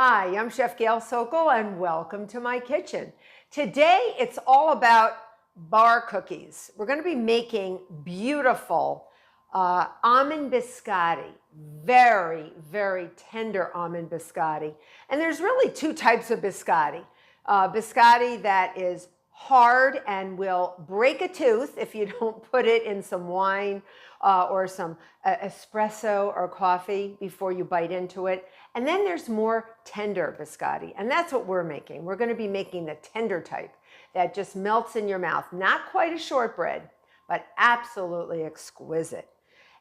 Hi, I'm Chef Gail Sokol and welcome to my kitchen. Today it's all about bar cookies. We're going to be making beautiful almond biscotti, very, very tender almond biscotti. And there's really two types of biscotti. Biscotti that is hard and will break a tooth if you don't put it in some wine or some espresso or coffee before you bite into it. And then there's more tender biscotti, and that's what we're making. We're going to be making the tender type that just melts in your mouth. Not quite a shortbread, but absolutely exquisite.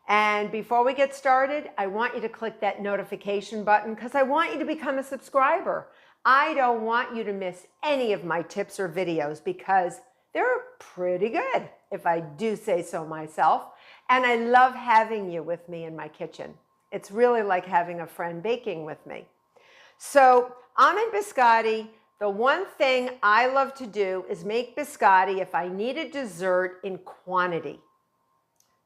And before we get started, I want you to click that notification button because I want you to become a subscriber. I don't want you to miss any of my tips or videos because they're pretty good, if I do say so myself. And I love having you with me in my kitchen. It's really like having a friend baking with me. So almond biscotti, the one thing I love to do is make biscotti if I need a dessert in quantity.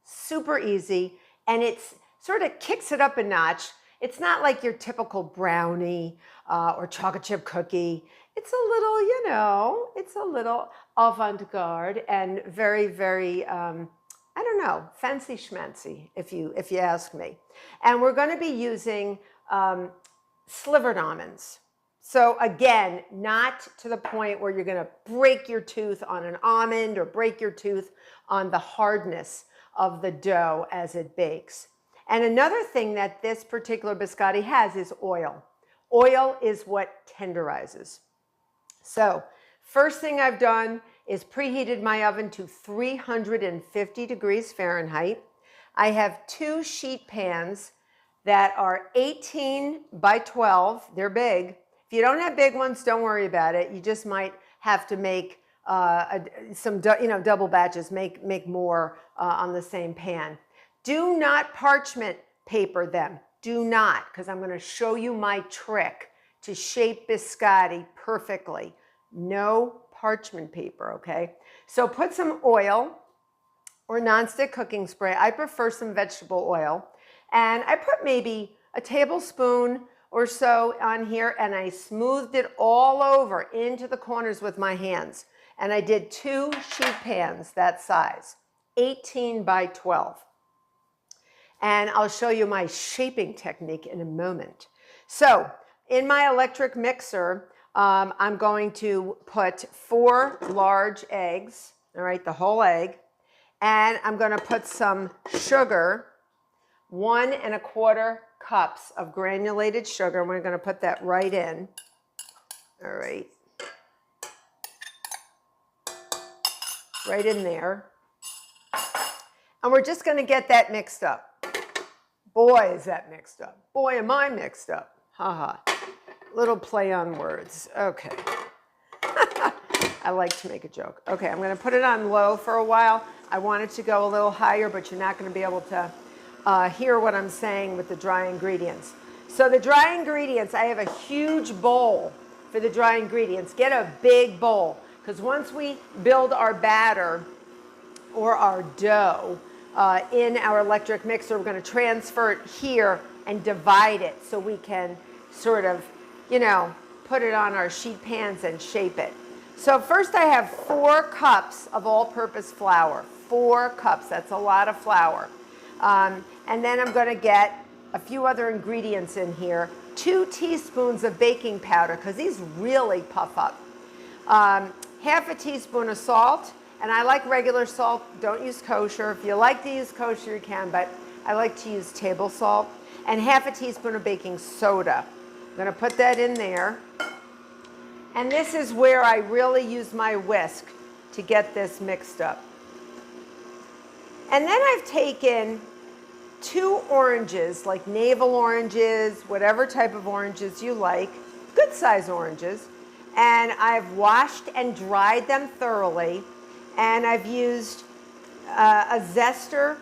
Super easy, and it's sort of kicks it up a notch. It's not like your typical brownie or chocolate chip cookie. It's a little, it's a little avant-garde and very, very, I don't know, fancy schmancy, if you ask me. And we're going to be using slivered almonds. So again, not to the point where you're going to break your tooth on an almond or break your tooth on the hardness of the dough as it bakes. And another thing that this particular biscotti has is oil. Oil is what tenderizes. So first thing I've done is preheated my oven to 350 degrees Fahrenheit. I have two sheet pans that are 18 by 12. They're big. If you don't have big ones, don't worry about it. You just might have to make double batches, make more on the same pan. Do not parchment paper them. Do not, because I'm going to show you my trick to shape biscotti perfectly. No parchment paper, okay? So put some oil or nonstick cooking spray. I prefer some vegetable oil. And I put maybe a tablespoon or so on here, and I smoothed it all over into the corners with my hands. And I did two sheet pans that size, 18 by 12. And I'll show you my shaping technique in a moment. So in my electric mixer, I'm going to put 4 large eggs, all right, the whole egg. And I'm going to put some sugar, 1 1/4 cups of granulated sugar. And we're going to put that right in. All right. Right in there. And we're just going to get that mixed up. Boy, is that mixed up. Boy, am I mixed up. Haha. Little play on words. Okay. I like to make a joke. Okay, I'm going to put it on low for a while. I want it to go a little higher, but you're not going to be able to hear what I'm saying with the dry ingredients. So the dry ingredients, I have a huge bowl for the dry ingredients. Get a big bowl, because once we build our batter or our dough in our electric mixer, we're going to transfer it here and divide it so we can sort of, put it on our sheet pans and shape it. So first I have 4 cups of all-purpose flour. 4 cups, that's a lot of flour. And then I'm going to get a few other ingredients in here. 2 teaspoons of baking powder, because these really puff up. Half a teaspoon of salt, and I like regular salt. Don't use kosher. If you like to use kosher, you can, but I like to use table salt. And half a teaspoon of baking soda. I'm going to put that in there. And this is where I really use my whisk to get this mixed up. And then I've taken 2 oranges, like navel oranges, whatever type of oranges you like, good size oranges. And I've washed and dried them thoroughly. And I've used a zester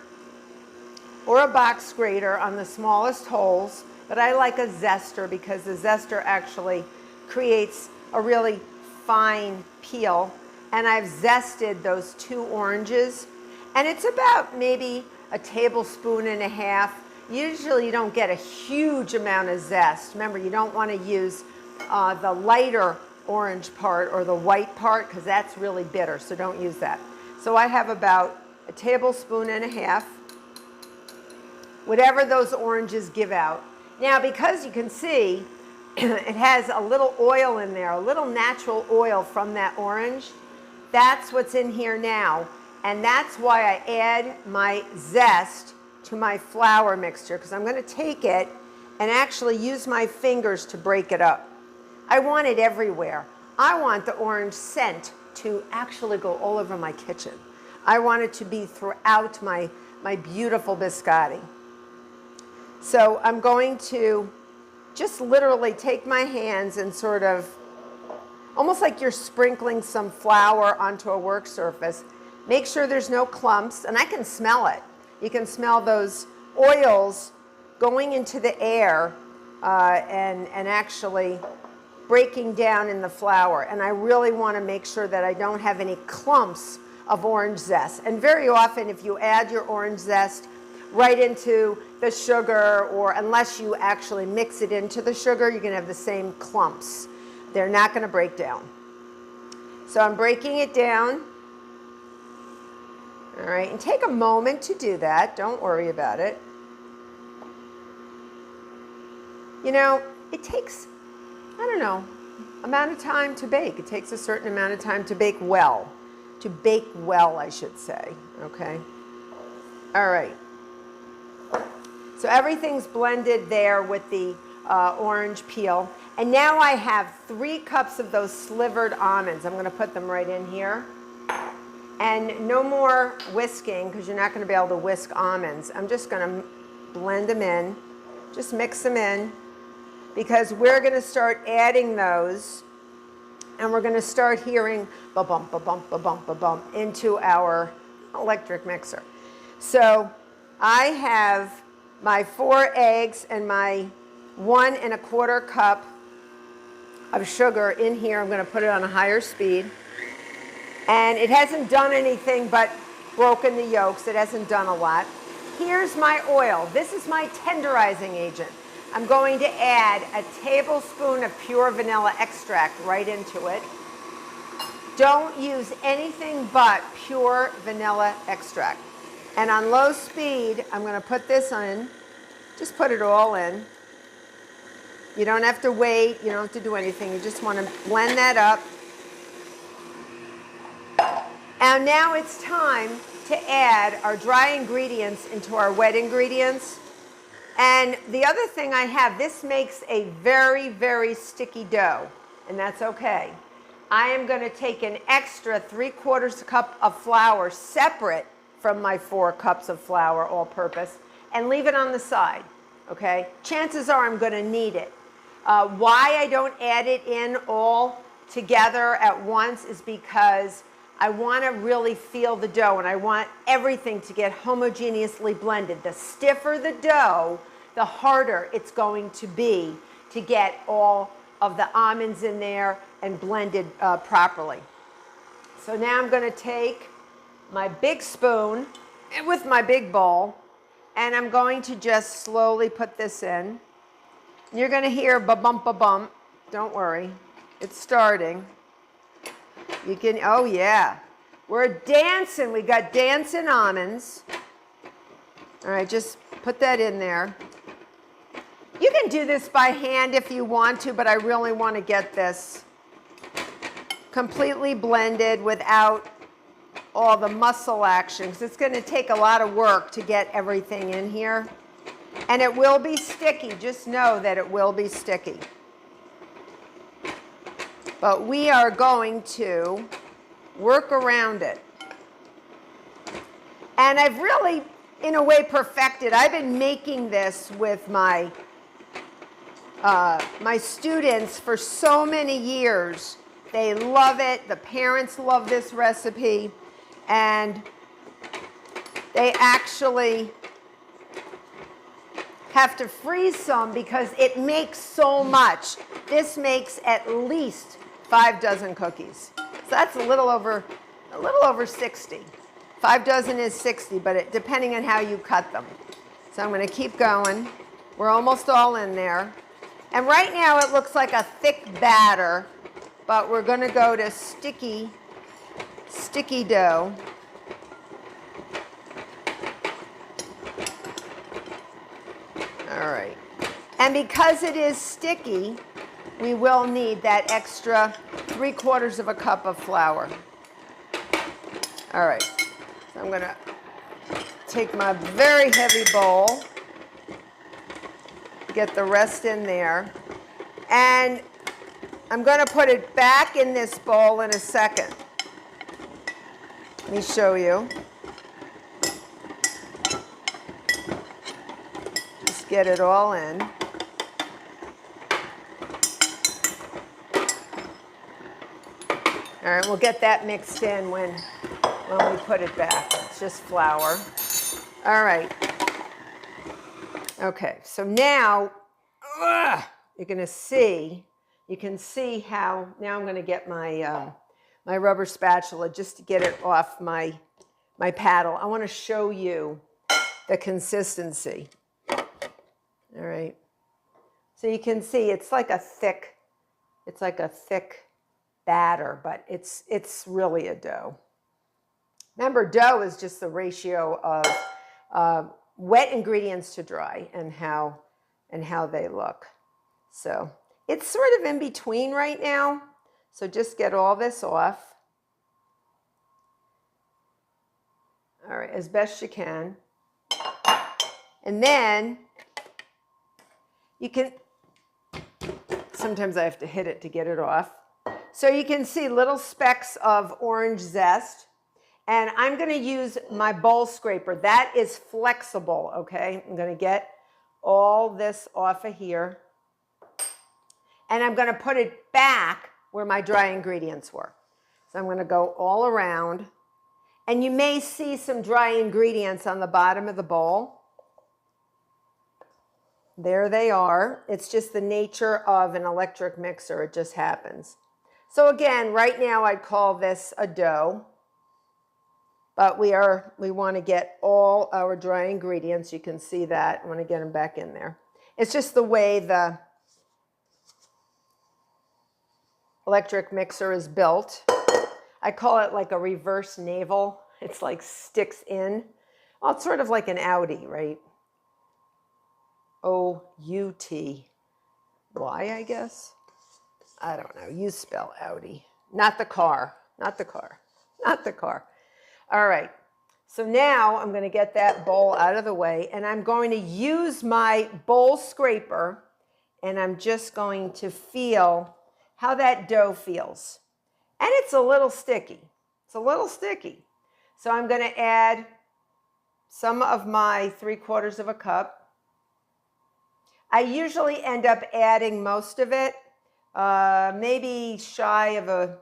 or a box grater on the smallest holes. But I like a zester because the zester actually creates a really fine peel. And I've zested those 2 oranges. And it's about maybe a tablespoon and a half. usually you don't get a huge amount of zest. Remember, you don't want to use the lighter orange part or the white part because that's really bitter, so don't use that. So I have about a tablespoon and a half, whatever those oranges give out. Now, because you can see it has a little oil in there, a little natural oil from that orange, that's what's in here now. And that's why I add my zest to my flour mixture, because I'm going to take it and actually use my fingers to break it up. I want it everywhere. I want the orange scent to actually go all over my kitchen. I want it to be throughout my beautiful biscotti. So I'm going to just literally take my hands and sort of, almost like you're sprinkling some flour onto a work surface. Make sure there's no clumps, and I can smell it. You can smell those oils going into the air and actually breaking down in the flour. And I really want to make sure that I don't have any clumps of orange zest. And very often, if you add your orange zest right into the sugar, or unless you actually mix it into the sugar, you're going to have the same clumps. They're not going to break down. So I'm breaking it down. All right, and take a moment to do that. Don't worry about it. You know, it takes, I don't know, amount of time to bake. It takes a certain amount of time to bake well. To bake well, I should say, okay? All right. So everything's blended there with the orange peel. And now I have 3 cups of those slivered almonds. I'm going to put them right in here. And no more whisking, because you're not going to be able to whisk almonds. I'm just going to blend them in. Just mix them in, because we're going to start adding those. And we're going to start hearing ba-bump, ba-bump, ba-bump, ba-bump into our electric mixer. So I have my 4 eggs and my 1 1/4 cup of sugar in here. I'm going to put it on a higher speed. And it hasn't done anything but broken the yolks. It hasn't done a lot. Here's my oil. This is my tenderizing agent. I'm going to add a tablespoon of pure vanilla extract right into it. Don't use anything but pure vanilla extract. And on low speed, I'm going to put this in. Just put it all in. You don't have to wait. You don't have to do anything. You just want to blend that up. And now it's time to add our dry ingredients into our wet ingredients. And the other thing I have, this makes a very, very sticky dough, and that's okay. I am going to take an extra 3/4 cup of flour separate from my 4 cups of flour, all-purpose, and leave it on the side, okay? Chances are I'm going to need it. Why I don't add it in all together at once is because I want to really feel the dough, and I want everything to get homogeneously blended. The stiffer the dough, the harder it's going to be to get all of the almonds in there and blended properly. So now I'm going to take my big spoon with my big bowl, and I'm going to just slowly put this in. You're going to hear ba-bump, ba-bump. Don't worry. It's starting. You can, oh yeah, we're dancing. We got dancing almonds. All right, just put that in there. You can do this by hand if you want to, but I really want to get this completely blended without all the muscle action, because it's going to take a lot of work to get everything in here. And it will be sticky. Just know that it will be sticky. But we are going to work around it. And I've really, in a way, perfected. I've been making this with my students for so many years. They love it. The parents love this recipe. And they actually have to freeze some because it makes so much. This makes at least 5 dozen cookies. So that's a little over 60. 5 dozen is 60, but depending on how you cut them. So I'm going to keep going. We're almost all in there. And right now it looks like a thick batter, but we're going to go to sticky dough. All right. And because it is sticky, we will need that extra 3/4 of a cup of flour. All right. So I'm going to take my very heavy bowl, get the rest in there, and I'm going to put it back in this bowl in a second. Let me show you. Just get it all in. All right, we'll get that mixed in when we put it back. It's just flour. All right. Okay, so now you're going to see, you can see how, now I'm going to get my, my rubber spatula just to get it off my paddle. I want to show you the consistency. All right. So you can see it's like a thick batter, but it's really a dough. Remember, dough is just the ratio of wet ingredients to dry and how they look. So it's sort of in between right now. So just get all this off. All right, as best you can. And then you can, sometimes I have to hit it to get it off. So you can see little specks of orange zest. And I'm going to use my bowl scraper. That is flexible, okay? I'm going to get all this off of here. And I'm going to put it back where my dry ingredients were. So I'm going to go all around. And you may see some dry ingredients on the bottom of the bowl. There they are. It's just the nature of an electric mixer. It just happens. So again, right now I'd call this a dough. But we want to get all our dry ingredients. You can see that. I want to get them back in there. It's just the way the electric mixer is built. I call it like a reverse navel. It's like sticks in. Well, it's sort of like an Audi, right? O-U-T-Y, I guess. I don't know. You spell Audi. Not the car. Not the car. Not the car. All right. So now I'm going to get that bowl out of the way, and I'm going to use my bowl scraper, and I'm just going to feel how that dough feels. And it's a little sticky. It's a little sticky. So I'm going to add some of my 3/4 of a cup. I usually end up adding most of it, maybe shy of a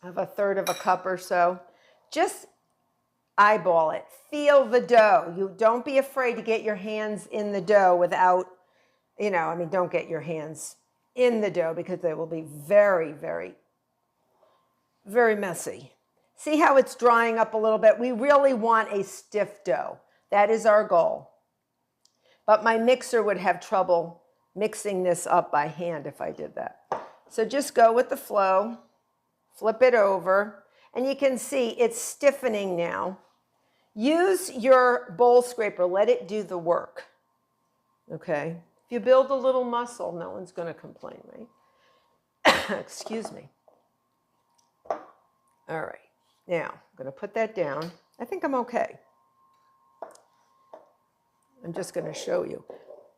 1/3 of a cup or so. Just eyeball it. Feel the dough. You don't be afraid to get your hands in the dough without, don't get your hands in the dough because they will be very, very, very messy. See how it's drying up a little bit? We really want a stiff dough. That is our goal. But my mixer would have trouble mixing this up by hand if I did that. So just go with the flow, flip it over, and you can see it's stiffening now. Use your bowl scraper. Let it do the work. Okay? If you build a little muscle, no one's going to complain, right? Excuse me. All right. Now, I'm going to put that down. I think I'm okay. I'm just going to show you.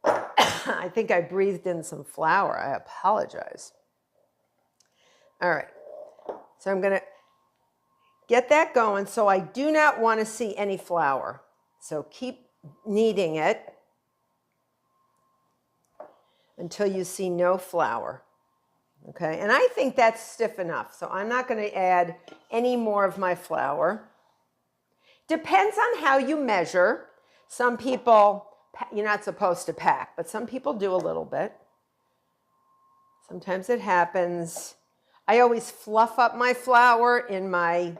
I think I breathed in some flour. I apologize. All right. So I'm going to get that going. So I do not want to see any flour. So keep kneading it until you see no flour. Okay, and I think that's stiff enough. So I'm not going to add any more of my flour. Depends on how you measure. Some people, you're not supposed to pack, but some people do a little bit. Sometimes it happens. I always fluff up my flour in my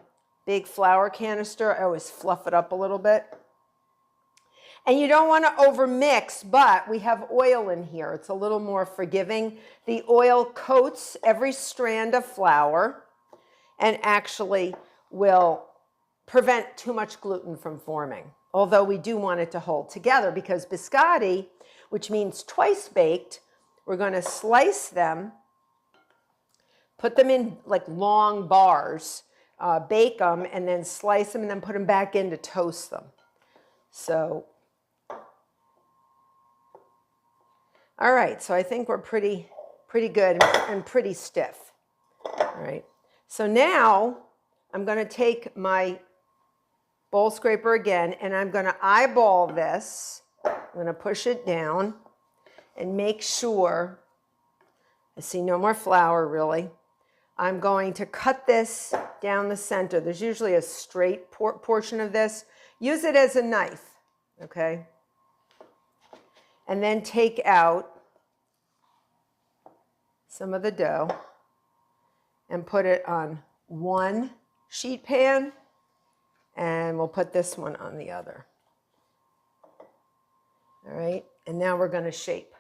big flour canister. I always fluff it up a little bit. And you don't want to overmix, but we have oil in here. It's a little more forgiving. The oil coats every strand of flour and actually will prevent too much gluten from forming. Although we do want it to hold together because biscotti, which means twice baked, we're going to slice them, put them in like long bars, bake them, and then slice them and then put them back in to toast them. So, all right, so I think we're pretty good and pretty stiff. All right, so now I'm going to take my bowl scraper again, and I'm going to eyeball this. I'm going to push it down and make sure, I see no more flour really. I'm going to cut this down the center. There's usually a straight portion of this. Use it as a knife, okay? And then take out some of the dough and put it on one sheet pan, and we'll put this one on the other. All right, and now we're going to shape.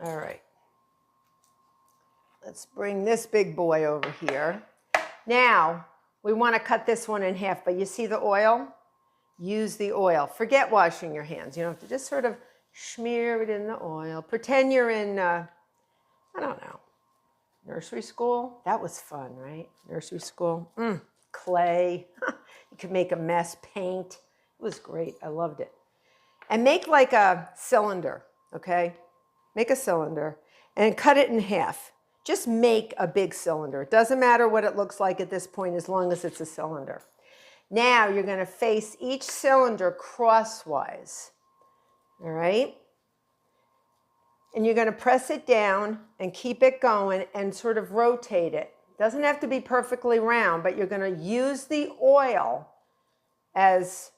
All right. Let's bring this big boy over here. Now, we want to cut this one in half, but you see the oil? Use the oil. Forget washing your hands. You don't have to just sort of smear it in the oil. Pretend you're in, I don't know, nursery school. That was fun, right? Nursery school. Clay. You could make a mess, paint. It was great. I loved it. And make like a cylinder, okay? Make a cylinder and cut it in half. Just make a big cylinder. It doesn't matter what it looks like at this point as long as it's a cylinder. Now you're going to face each cylinder crosswise. All right? And you're going to press it down and keep it going and sort of rotate it. It doesn't have to be perfectly round, but you're going to use the oil as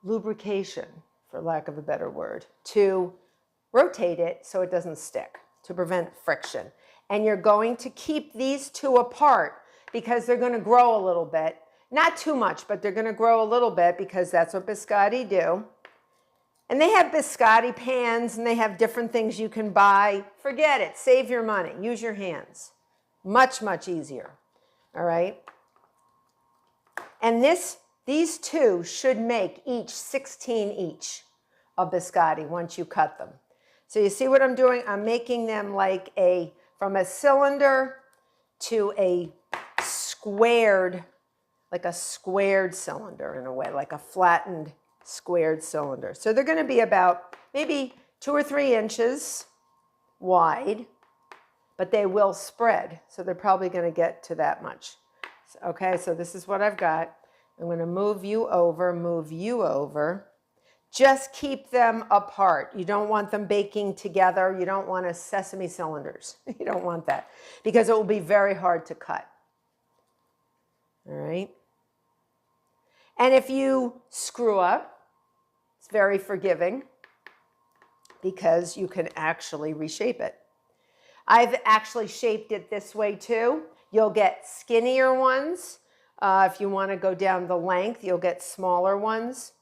lubrication, for lack of a better word, to rotate it so it doesn't stick, to prevent friction. And you're going to keep these two apart because they're going to grow a little bit. Not too much, but they're going to grow a little bit because that's what biscotti do. And they have biscotti pans and they have different things you can buy. Forget it. Save your money. Use your hands. Much, much easier. All right? And these two should make each 16 each of biscotti once you cut them. So you see what I'm doing? I'm making them like from a cylinder to a squared, like a squared cylinder in a way, like a flattened squared cylinder. So they're going to be about maybe 2 or 3 inches wide, but they will spread. So they're probably going to get to that much. Okay, so this is what I've got. I'm going to move you over. Just keep them apart. You don't want them baking together. You don't want sesame cylinders. You don't want that because it will be very hard to cut. All right. And if you screw up, it's very forgiving because you can actually reshape it. I've actually shaped it this way too. You'll get skinnier ones. If you want to go down the length, you'll get smaller ones.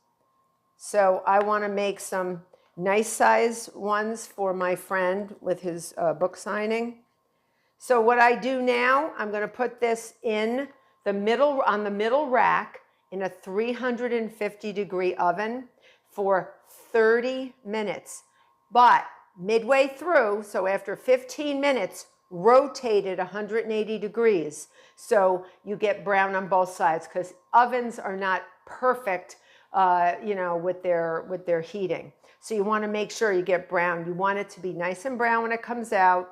So I want to make some nice size ones for my friend with his book signing. So what I do now, I'm going to put this in the middle, on the middle rack in a 350-degree oven for 30 minutes. But midway through, so after 15 minutes, rotate it 180 degrees so you get brown on both sides because ovens are not perfect with their heating. So you want to make sure you get brown. You want it to be nice and brown when it comes out.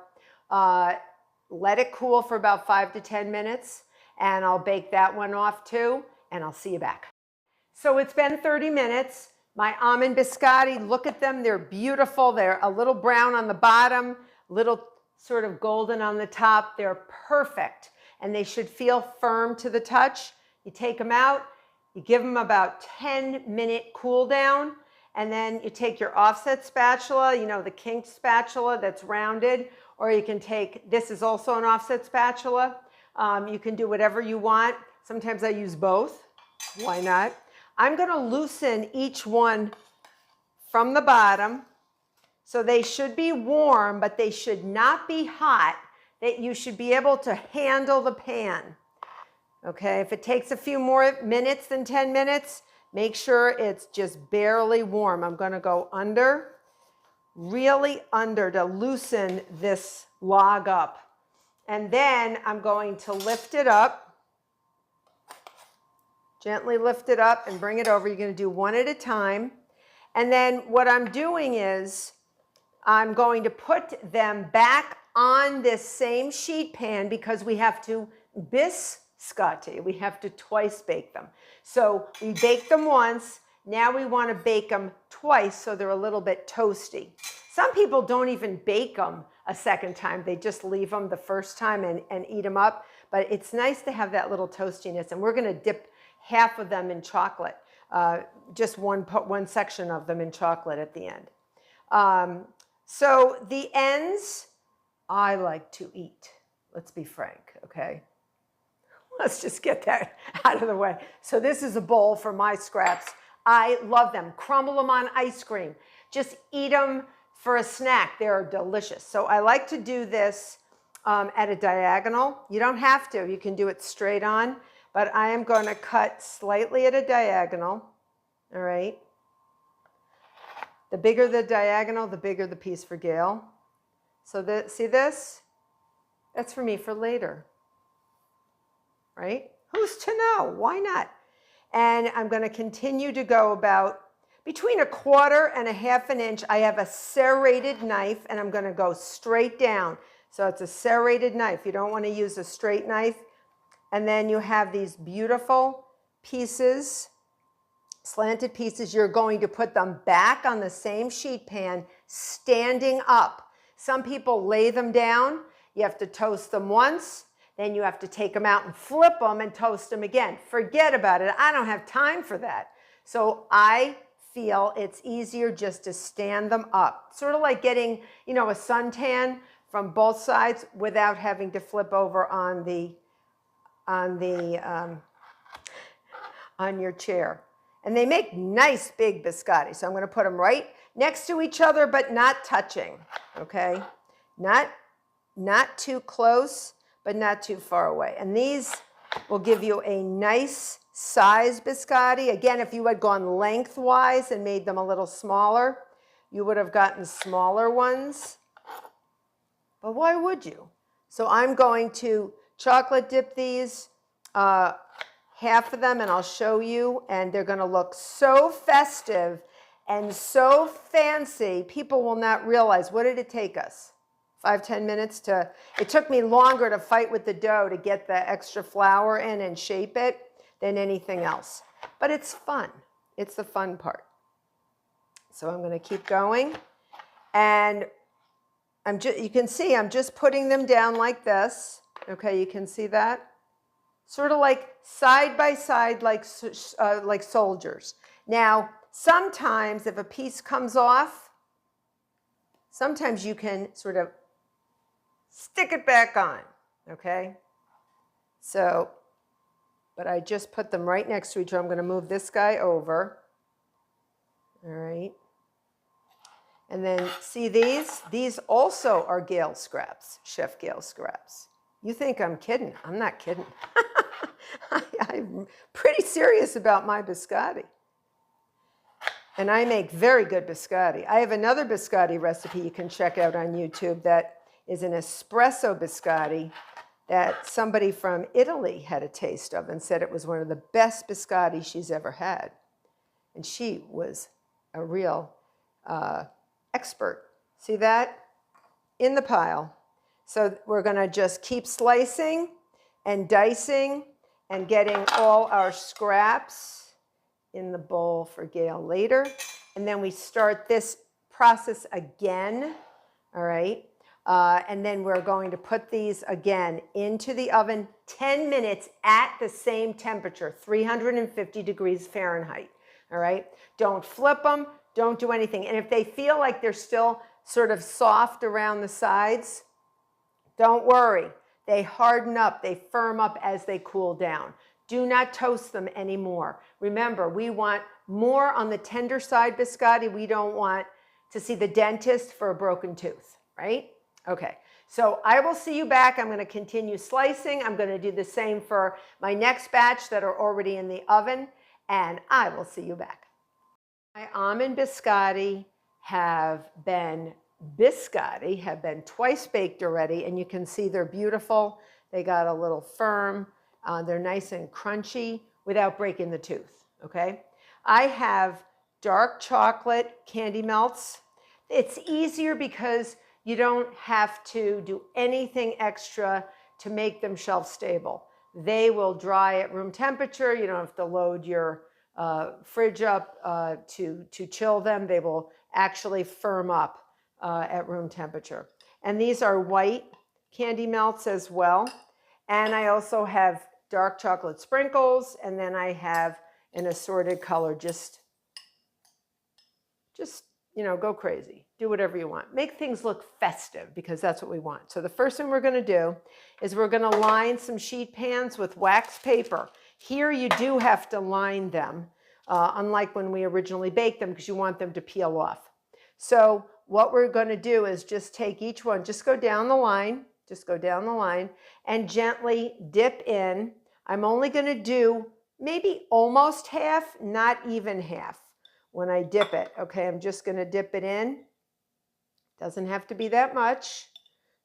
Let it cool for about 5 to 10 minutes, and I'll bake that one off too, and I'll see you back. So it's been 30 minutes. My almond biscotti, look at them. They're beautiful. They're a little brown on the bottom, little sort of golden on the top. They're perfect, and they should feel firm to the touch. You take them out. You give them about 10-minute cool down, and then you take your offset spatula, the kinked spatula that's rounded, or you can take, this is also an offset spatula. You can do whatever you want. Sometimes I use both. Why not? I'm going to loosen each one from the bottom. So they should be warm, but they should not be hot, that you should be able to handle the pan. Okay, if it takes a few more minutes than 10 minutes, make sure it's just barely warm. I'm going to go under, really under, to loosen this log up. And then I'm going to lift it up, gently lift it up and bring it over. You're going to do one at a time. And then what I'm doing is I'm going to put them back on this same sheet pan because we have to biscotti. We have to twice bake them. So we baked them once. Now we want to bake them twice so they're a little bit toasty. Some people don't even bake them a second time. They just leave them the first time and eat them up. But it's nice to have that little toastiness. And we're going to dip half of them in chocolate, just one section of them in chocolate at the end. So the ends, I like to eat. Let's be frank, okay? Let's just get that out of the way. So this is a bowl for my scraps. I love them. Crumble them on ice cream. Just eat them for a snack. They're delicious. So I like to do this at a diagonal. You don't have to. You can do it straight on. But I am going to cut slightly at a diagonal. All right. The bigger the diagonal, the bigger the piece for Gail. So see this? That's for me for later. Right? Who's to know? Why not? And I'm going to continue to go about between 1/4 and 1/2 inch. I have a serrated knife and I'm going to go straight down. So it's a serrated knife. You don't want to use a straight knife. And then you have these beautiful pieces, slanted pieces. You're going to put them back on the same sheet pan, standing up. Some people lay them down. You have to toast them once. Then you have to take them out and flip them and toast them again. Forget about it. I don't have time for that. So I feel it's easier just to stand them up. Sort of like getting, a suntan from both sides without having to flip over on your chair. And they make nice big biscotti. So I'm going to put them right next to each other, but not touching. Okay? Not too close, but not too far away. And these will give you a nice size biscotti. Again, if you had gone lengthwise and made them a little smaller, you would have gotten smaller ones. But why would you? So I'm going to chocolate dip these, half of them, and I'll show you. And they're going to look so festive and so fancy, people will not realize. What did it take us? 5-10 minutes to, it took me longer to fight with the dough to get the extra flour in and shape it than anything else. But it's fun. It's the fun part. So I'm going to keep going. And you can see I'm just putting them down like this. Okay, you can see that? Sort of like side by side, like soldiers. Now, sometimes if a piece comes off, sometimes you can sort of stick it back on, okay? So, but I just put them right next to each other. I'm going to move this guy over. All right. And then see these? These also are Gail scraps, Chef Gail scraps. You think I'm kidding. I'm not kidding. I'm pretty serious about my biscotti. And I make very good biscotti. I have another biscotti recipe you can check out on YouTube that is an espresso biscotti that somebody from Italy had a taste of and said it was one of the best biscotti she's ever had. And she was a real expert. See that? In the pile. So we're going to just keep slicing and dicing and getting all our scraps in the bowl for Gail later. And then we start this process again, all right? And then we're going to put these again into the oven 10 minutes at the same temperature, 350 degrees Fahrenheit, all right? Don't flip them, don't do anything. And if they feel like they're still sort of soft around the sides, don't worry. They harden up, they firm up as they cool down. Do not toast them anymore. Remember, we want more on the tender side biscotti. We don't want to see the dentist for a broken tooth, right? Okay, so I will see you back. I'm going to continue slicing. I'm going to do the same for my next batch that are already in the oven, and I will see you back. My almond biscotti have been twice baked already, and you can see they're beautiful. They got a little firm. They're nice and crunchy without breaking the tooth, okay? I have dark chocolate candy melts. It's easier because you don't have to do anything extra to make them shelf stable. They will dry at room temperature. You don't have to load your fridge up to chill them. They will actually firm up at room temperature. And these are white candy melts as well. And I also have dark chocolate sprinkles, and then I have an assorted color. Just you know, go crazy. Do whatever you want. Make things look festive, because that's what we want. So the first thing we're going to do is we're going to line some sheet pans with wax paper. Here you do have to line them, unlike when we originally baked them, because you want them to peel off. So what we're going to do is just take each one, just go down the line, and gently dip in. I'm only going to do maybe almost half, not even half. When I dip it, okay, I'm just going to dip it in. Doesn't have to be that much.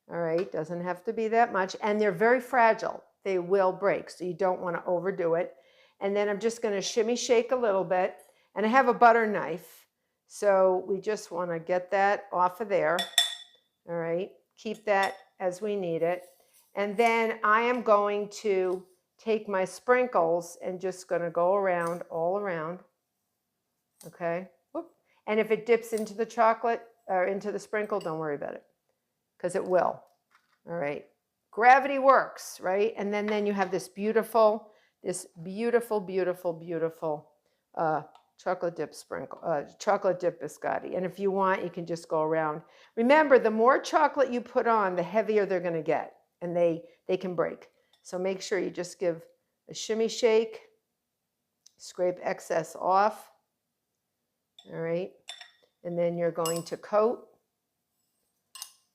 All right, doesn't have to be that much. And they're very fragile. They will break, so you don't want to overdo it. And then I'm just going to shimmy shake a little bit. And I have a butter knife, so we just want to get that off of there. All right, keep that as we need it. And then I am going to take my sprinkles and just going to go around, all around. Okay, whoop. And if it dips into the chocolate or into the sprinkle, don't worry about it, because it will. All right, gravity works, right? And then you have this beautiful chocolate dip biscotti. And if you want, you can just go around. Remember, the more chocolate you put on, the heavier they're going to get, and they can break. So make sure you just give a shimmy shake, scrape excess off. All right, and then you're going to coat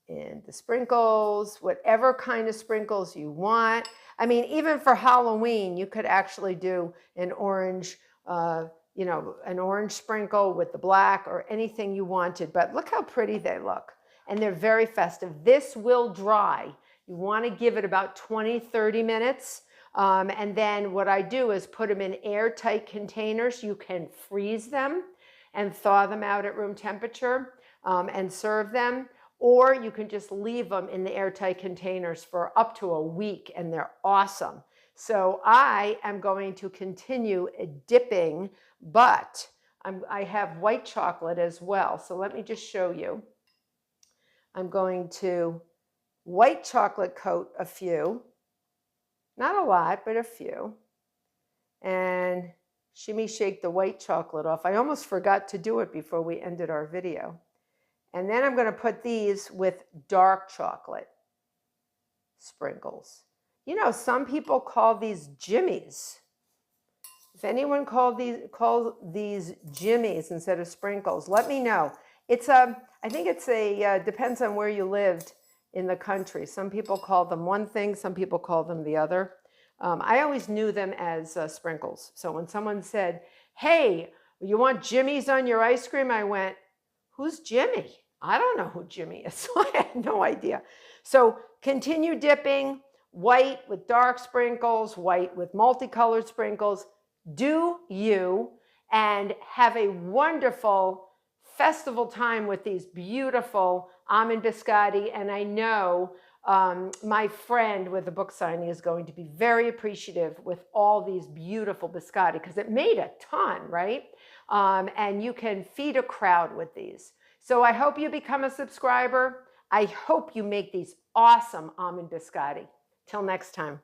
in the sprinkles, whatever kind of sprinkles you want. I mean, even for Halloween, you could actually do an orange, you know, an orange sprinkle with the black or anything you wanted. But look how pretty they look. And they're very festive. This will dry. You want to give it about 20-30 minutes. And then what I do is put them in airtight containers. You can freeze them and thaw them out at room temperature and serve them. Or you can just leave them in the airtight containers for up to a week, and they're awesome. So I am going to continue dipping, but I have white chocolate as well. So let me just show you. I'm going to white chocolate coat a few, not a lot, but a few, and shimmy shake the white chocolate off. I almost forgot to do it before we ended our video. And then I'm going to put these with dark chocolate sprinkles. You know, some people call these jimmies. If anyone calls these jimmies instead of sprinkles, let me know. I think it's depends on where you lived in the country. Some people call them one thing, some people call them the other. I always knew them as sprinkles. So when someone said, hey, you want jimmies on your ice cream? I went, who's Jimmy? I don't know who Jimmy is. So I had no idea. So continue dipping, white with dark sprinkles, white with multicolored sprinkles. Do you, and have a wonderful festival time with these beautiful almond biscotti. And I know my friend with the book signing is going to be very appreciative with all these beautiful biscotti, because it made a ton, right? And you can feed a crowd with these. So I hope you become a subscriber. I hope you make these awesome almond biscotti. Till next time.